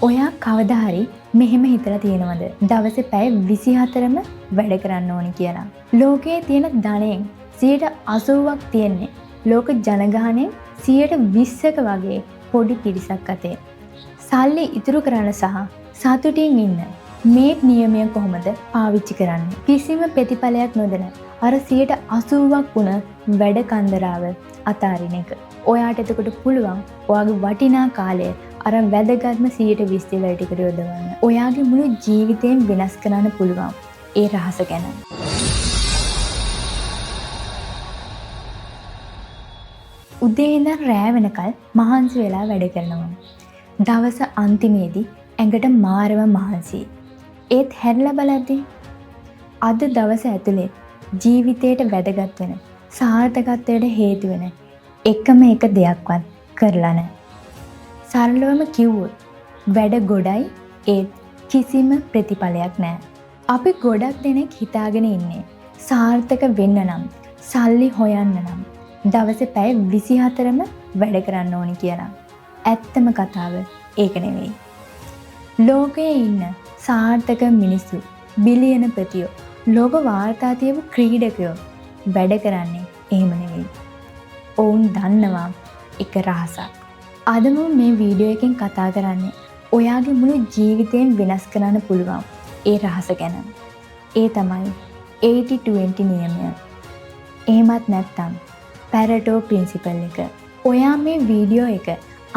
ඔයා කවදා හරි මෙහෙම හිතලා තියෙනවද? දවසේ පැය 24ම වැඩ කරන්න ඕනි කියලා. ලෝකයේ තියෙන ධනයෙන් 80%ක් තියෙන්නේ ලෝක ජනගහනයෙන් 20%ක වගේ පොඩි පිරිසක් අතේ. සල්ලි ඉතුරු කරන්න සහ සතුටින් ඉන්න මේ නියමය කොහොමද පාවිච්චි කරන්නේ? කිසිම ප්‍රතිඵලයක් නොදෙන අර 80%ක් වුණ වැඩ කන්දරාව අතාරින එක. ඔයාට එතකොට පුළුවන් ඔයාගේ වටිනා කාලය අර වැදගත්ම 120 වැඩ ටිකට යොදවන්න. ඔයාගේ මුළු ජීවිතේම වෙනස් කරන්න පුළුවන් ඒ රහස ගැන. උදේ ඉඳන් රෑ වෙනකල් මහන්සි වෙලා වැඩ කරනවා. දවස අන්තිමේදී ඇඟට මාරව මහන්සි. ඒත් හැරිලා බලද්දී අද දවස ඇතුලේ ජීවිතේට වැදගත් වෙන සාර්ථකත්වයට හේතු වෙන එකම එක දෙයක්වත් කරලා නැහැ. සරලවම කිව්වොත් වැඩ ගොඩයි ඒත් කිසිම ප්‍රතිඵලයක් නැහැ. අපි ගොඩක් දෙනෙක් හිතාගෙන ඉන්නේ සාර්ථක වෙන්න නම් සල්ලි හොයන්න නම් දවසේ පැය 24ම වැඩ කරන්න ඕනි කියලා. ඇත්තම කතාව ඒක නෙවෙයි. ලෝකයේ ඉන්න සාර්ථක මිනිස්සු බිලියන ප්‍රතියෝ ලෝක වාර්තා තියපු ක්‍රීඩකයෝ වැඩ කරන්නේ එහෙම නෙවෙයි. ඔවුන් දන්නවා එක රහසක්. අද මම මේ වීඩියෝ එකෙන් කතා කරන්නේ ඔයාගේ මුළු ජීවිතේම වෙනස් කරන්න පුළුවන් ඒ රහස ගැන. ඒ තමයි 80-20 නියමය. එහෙමත් නැත්නම් පැරටෝ ප්‍රින්සිපල් එක. ඔයා මේ වීඩියෝ එක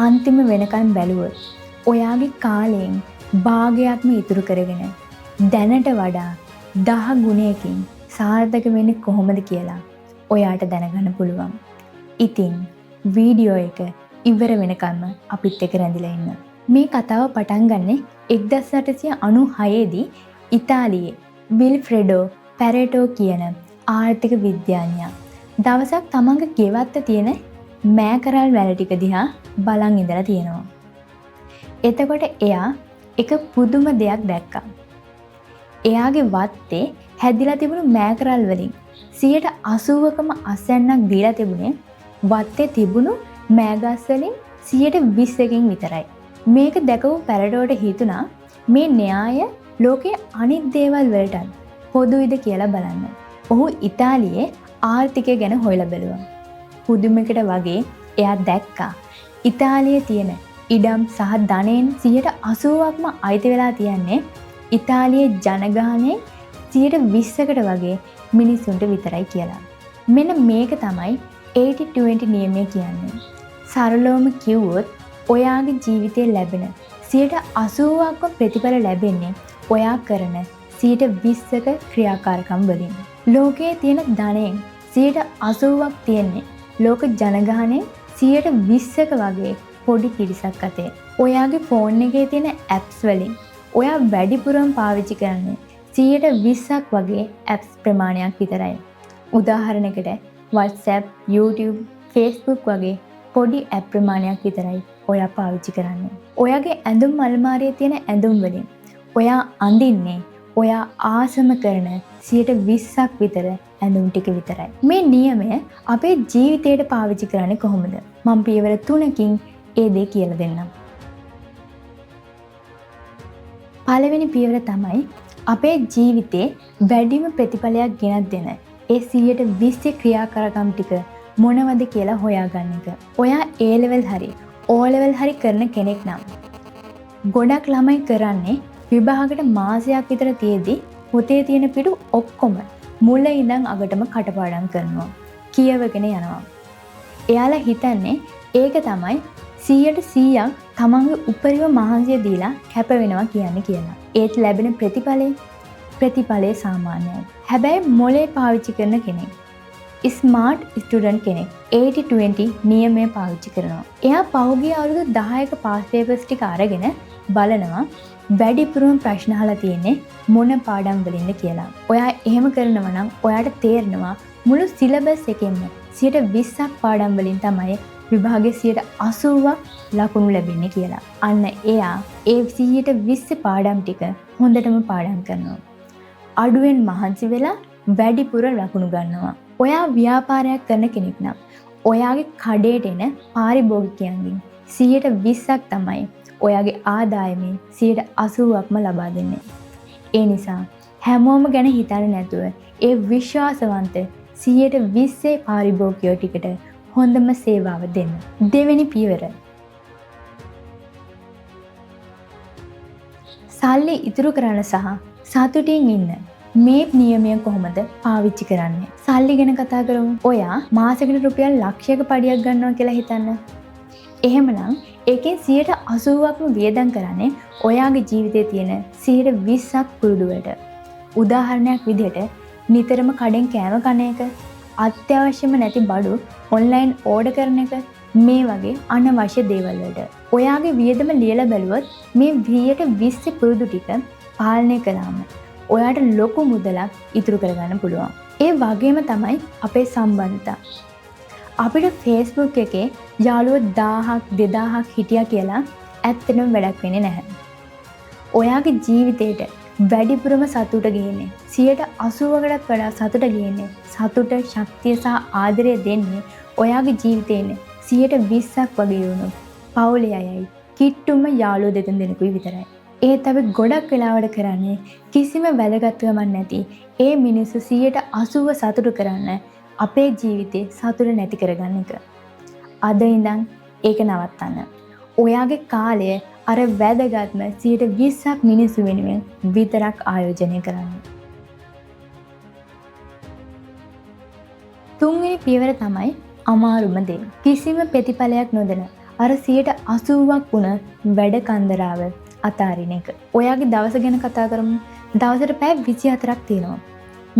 අන්තිම වෙනකන් බැලුවොත් ඔයාගේ කාලයෙන් භාගයක්ම ඉතුරු කරගෙන දැනට වඩා 10 ගුණයකින් සාර්ථක වෙන්නේ කොහොමද කියලා ඔයාට දැනගන්න පුළුවන්. ඉතින් වීඩියෝ එක ඉවර වෙනකම්ම අපිත් එක්ක රැඳිලා ඉන්න. මේ කතාව පටන් ගන්නේ 1896 දී ඉතාලියේ විල්ෆ්‍රෙඩෝ පැරෙටෝ කියන ආර්ථික විද්‍යාඥයා දවසක් තමන්ගේ ගෙවත්ත තියෙන මෑකරල් වැල ටික දිහා බලන් ඉඳලා තියෙනවා. එතකොට එයා එක පුදුම දෙයක් දැක්කා. එයාගේ වත්තේ හැදිලා තිබුණු මෑකරල් වලින් 80%කම අස්වැන්නක් දීලා තිබුණේ වත්තේ තිබුණු මෑගස් වලින් 20%කින් විතරයි. මේක දැකපු පැරටෝට හිතුණා මේ න්‍යාය ලෝකයේ අනිත් දේවල් වලටත් පොදුයිද කියලා බලන්න. ඔහු ඉතාලියේ ආර්ථිකය ගැන හොයලා බැලුවා. පුදුමයකට වගේ එයා දැක්කා ඉතාලියේ තියෙන ඉඩම් සහ ධනයෙන් 80%ක්ම අයිති වෙලා තියන්නේ ඉතාලියේ ජනගහනයේ 20%කට වගේ මිනිස්සුන්ට විතරයි කියලා. මෙන්න මේක තමයි 80-20 නියමය කියන්නේ. සරලවම කිව්වොත් ඔයාගේ ජීවිතේ ලැබෙන 80%ක්ම ප්‍රතිඵල ලැබෙන්නේ ඔයා කරන 20%ක ක්‍රියාකාරකම් වලින්. ලෝකයේ තියෙන ධනයෙන් 80%ක් තියෙන්නේ ලෝක ජනගහනයේ 20%ක වගේ පොඩි පිරිසක් අතේ. ඔයාගේ ෆෝන් එකේ තියෙන ඇප්ස් වලින් ඔයා වැඩිපුරම පාවිච්චි කරන්නේ 20%ක් වගේ ඇප්ස් ප්‍රමාණයක් විතරයි. උදාහරණයකට WhatsApp, YouTube, Facebook වගේ පොඩි ඇප් ප්‍රමාණයක් විතරයි ඔයා පාවිච්චි කරන්නේ. ඔයාගේ ඇඳුම් අල්මාරියේ තියෙන ඇඳුම් වලින් ඔයා අඳින්නේ ඔයා ආසම කරන 20%ක් විතර ඇඳුම් ටික විතරයි. මේ නියමය අපේ ජීවිතයට පාවිච්චි කරන්නේ කොහොමද? මම පියවර 3කින් ඒ දේ කියලා දෙන්නම්. පළවෙනි පියවර තමයි අපේ ජීවිතේ වැඩිම ප්‍රතිඵලයක් ගෙනත් දෙන ඒ 120 ක්‍රියාකාරකම් ටික මොනවද කියලා හොයාගන්න එක. ඔයා A level හරි O level හරි කරන කෙනෙක් නම් ගොඩක් ළමයි කරන්නේ විභාගයට මාසයක් විතර තියේදී පොතේ තියෙන පිටු ඔක්කොම මුල ඉඳන් අගටම කටපාඩම් කරනවා. කියවගෙන යනවා. එයාලා හිතන්නේ ඒක තමයි 100% තමන්ගේ උපරිම මහන්සිය දීලා කැප වෙනවා කියන්නේ කියලා. ඒත් ලැබෙන ප්‍රතිඵලය සාමාන්‍යයි. හැබැයි මොලේ පාවිච්චි කරන කෙනෙක් ස්මාර්ට් ස්ටුඩන්ට් කෙනෙක් 80-20 නියමය පාවිච්චි කරනවා. එයා පහුගිය අවුරුදු 10ක පාස් පේපර්ස් ටික අරගෙන බලනවා වැඩිපුරම ප්‍රශ්න අහලා තියෙන්නේ මොන පාඩම් වලින්ද කියලා. ඔයා එහෙම කරනවා නම් ඔයාට තේරෙනවා මුළු සිලබස් එකෙන්ම 20%ක් පාඩම් වලින් තමයි විභාගයේ 80%ක් ලකුණු ලැබෙන්නේ කියලා. අන්න එයා ඒ 120 පාඩම් ටික හොඳටම පාඩම් කරනවා. අඩුවෙන් මහන්සි වෙලා වැඩිපුර ලකුණු ගන්නවා. ඔයා ව්‍යාපාරයක් කරන කෙනෙක් නම් ඔයාගේ කඩේට එන පාරිභෝගිකයන්ගෙන් 120ක් තමයි ඔයාගේ ආදායමෙන් 80%ක්ම ලබා දෙන්නේ. ඒ නිසා හැමෝම ගැන හිතන්නේ නැතුව ඒ විශ්වාසවන්ත 120 පාරිභෝගිකයෝ ටිකට හොඳම සේවාව දෙන්න. දෙවෙනි පියවර. සල්ලි ඉතුරු කරන්න සහ සතුටින් ඉන්න මේ නියමය කොහොමද පාවිච්චි කරන්නේ? සල්ලි ගැන කතා කරමු. ඔයා මාසෙකට රුපියල් ලක්ෂයක පඩියක් ගන්නවා කියලා හිතන්න. එහෙමනම් ඒකෙන් 80%ක්ම වියදම් කරන්නේ ඔයාගේ ජීවිතයේ තියෙන 20%ක් පුරුදු වලට. උදාහරණයක් විදිහට නිතරම කඩෙන් කෑම කන එක, අත්‍යවශ්‍යම නැති බඩු ඔන්ලයින් ඕඩර් කරන එක, මේ වගේ අනවශ්‍ය දේවල් වලට. ඔයාගේ වියදම ලියලා බැලුවොත් මේ 20% පුරුදු ටික පාලනය කළාම ඔයාට ලොකු මුදලක් ඉතුරු කරගන්න පුළුවන්. ඒ වගේම තමයි අපේ සම්බන්ධතා. අපිට Facebook එකේ යාළුවෝ 1000ක් 2000ක් හිටියා කියලා ඇත්තටම වැඩක් වෙන්නේ නැහැ. ඔයාගේ ජීවිතේට වැඩිපුරම සතුට ගේන්නේ 80%කටත් වඩා සතුට ගේන්නේ සතුට, ශක්තිය සහ ආදරය දෙන්නේ ඔයාගේ ජීවිතේනේ 20%ක් වගේ වුණොත් පවුලේ අයයි කිට්ටුම යාළුවෝ දෙතුන් විතරයි. ඒත් අපි ගොඩක් වෙලාවට කරන්නේ කිසිම වැදගත්කමක් නැති ඒ මිනිස්සු 80% සතුටු කරන්න අපේ ජීවිතේ සතුට නැති කරගන්න එක. අද ඉඳන් ඒක නවත්තන්න. ඔයාගේ කාලය අර වැදගත්ම 20%ක් මිනිස්සු වෙනුවෙන් විතරක් ආයෝජනය කරන්න. තුන්වෙනි පියවර තමයි අමාරුම දේ. කිසිම ප්‍රතිඵලයක් නොදෙන අර 80%ක් වුණ වැඩ කන්දරාව අතාරින එක. ඔයාගේ දවස ගැන කතා කරමු. දවසට පැය 24ක් තියෙනවා.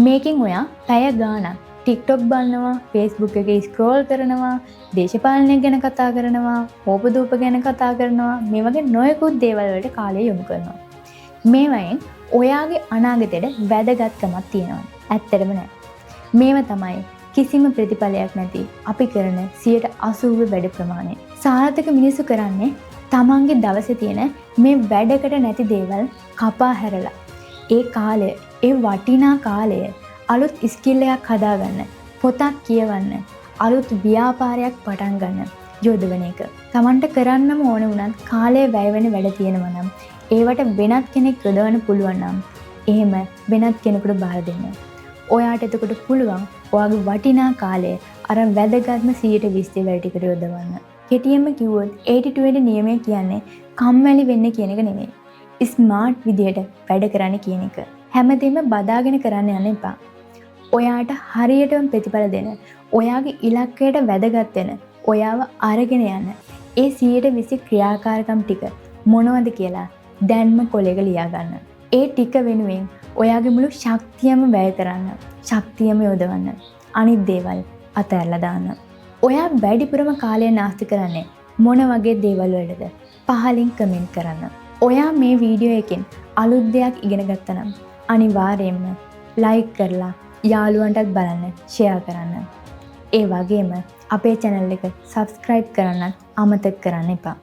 මේකෙන් ඔයා පැය ගාණක් TikTok බලනවා, Facebook එකේ ස්ක්‍රෝල් කරනවා, දේශපාලනය ගැන කතා කරනවා, ඕපදූප ගැන කතා කරනවා, මේ වගේ නොයෙකුත් දේවල් වලට කාලය යොමු කරනවා. මේවයින් ඔයාගේ අනාගතයට වැදගත්කමක් තියෙනවා. ඇත්තටම නෑ. මේව තමයි කිසිම ප්‍රතිඵලයක් නැති අපි කරන 80% වැඩ ප්‍රමාණය. සාර්ථක මිනිස්සු කරන්නේ තමන්ගේ දවසේ තියෙන මේ වැඩකට නැති දේවල් කපා හැරලා ඒ කාලය, ඒ වටිනා කාලය අලුත් ස්කිල් එකක් හදාගන්න, පොතක් කියවන්න, අලුත් ව්‍යාපාරයක් පටන් ගන්න යොදවන එක. තමන්ට කරන්නම ඕන වුණත් කාලය වැය වෙන වැඩ තියෙනවා නම් ඒවට වෙනත් කෙනෙක් යොදවන්න පුළුවන් නම් එහෙම වෙනත් කෙනෙකුට බාර දෙන්න. ඔයාට එතකොට පුළුවන් ඔයාගේ වටිනා කාලය අර වැදගත්ම 120 වැඩ ටිකට යොදවන්න. කෙටියෙන්ම කිව්වොත් 80-20 නියමය කියන්නේ කම්මැලි වෙන්න කියන එක නෙමෙයි. ස්මාර්ට් විදියට වැඩ කරන්න කියන එක. හැමදේම බදාගෙන කරන්න යන්න එපා. ඔයාට හරියටම ප්‍රතිඵල දෙන, ඔයාගේ ඉලක්කයට වැදගත් වෙන, ඔයාව අරගෙන යන ඒ 120 ක්‍රියාකාරකම් ටික මොනවද කියලා දැන්ම කොලයක ලියා ගන්න. ඒ ටික වෙනුවෙන් ඔයාගේ මුළු ශක්තියම වැය කරන්න, ශක්තියම යොදවන්න. අනිත් දේවල් අතහැරලා දාන්න. ඔයා වැඩිපුරම කාලය නාස්ති කරන්නේ මොන වගේ දේවල් වලද? පහලින් කමෙන්ට් කරන්න. ඔයා මේ වීඩියෝ එකෙන් අලුත් දෙයක් ඉගෙන ගත්තා නම් අනිවාර්යයෙන්ම ලයික් කරලා යාළුවන්ටත් බලන්න, ෂෙයා කරන්න. ඒ වගේම අපේ channel එක subscribe කරන්නත් අමතක කරන්න එපා.